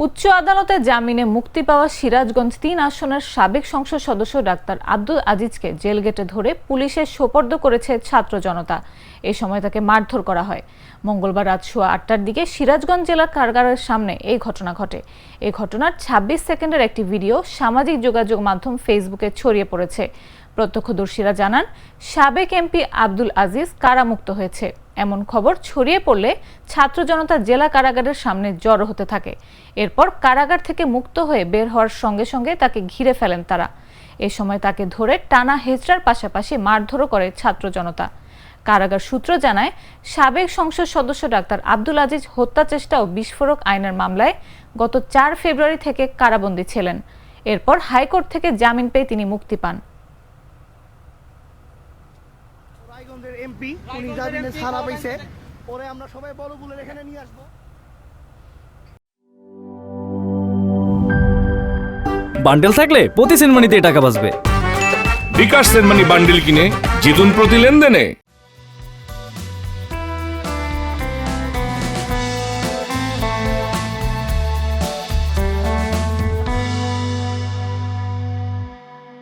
উচ্চ আদালতে জামিনে মুক্তি পাওয়া সিরাজগঞ্জ ৩ আসনের সাবেক সংসদ সদস্য ডাক্তার আব্দুল আজিজকে জেল গেটে ধরে পুলিশের সোপর্দ করেছে ছাত্র জনতা। এই সময় তাকে মারধর করা হয়। মঙ্গলবার রাত ৮:৩০টার দিকে সিরাজগঞ্জ জেলার কারাগারের সামনে এই ঘটনা ঘটে। এই ঘটনার ২৬ সেকেন্ডের একটি ভিডিও সামাজিক যোগাযোগ মাধ্যম ফেসবুকে ছড়িয়ে পড়েছে। প্রত্যক্ষদর্শীরা জানান, সাবেক এমপি আব্দুল আজিজ কারামুক্ত হয়েছে। এমন খবর ছড়িয়ে পড়লে ছাত্র জনতা জেলা কারাগারের সামনে জড়ো হতে থাকে। এরপর কারাগার থেকে মুক্ত হয়ে বের হওয়ার সঙ্গে সঙ্গে তাকে ঘিরে ফেলেন তারা। এ সময় তাকে ধরে টানা হেঁচড়ার পাশাপাশি মারধরও করে ছাত্র জনতা। কারাগার সূত্র জানায়, সাবেক সংসদ সদস্য ডাক্তার আব্দুল আজিজ হত্যা চেষ্টা ও বিস্ফোরক আইনের মামলায় গত ৪ ফেব্রুয়ারি থেকে কারাবন্দী ছিলেন। এরপর হাইকোর্ট থেকে জামিন পেয়ে তিনি মুক্তি পান। এমপি উনি জামিনে ছাড়া পাইছে, পরে আমরা সবাই বড় বলে এখানে নিয়ে আসবো। বান্ডেল থাকলে প্রতি সেনমানিতে টাকা বাঁচবে। বিকাশ সেনমানি বান্ডেল কিনে জিতুন প্রতি লেনদেনে।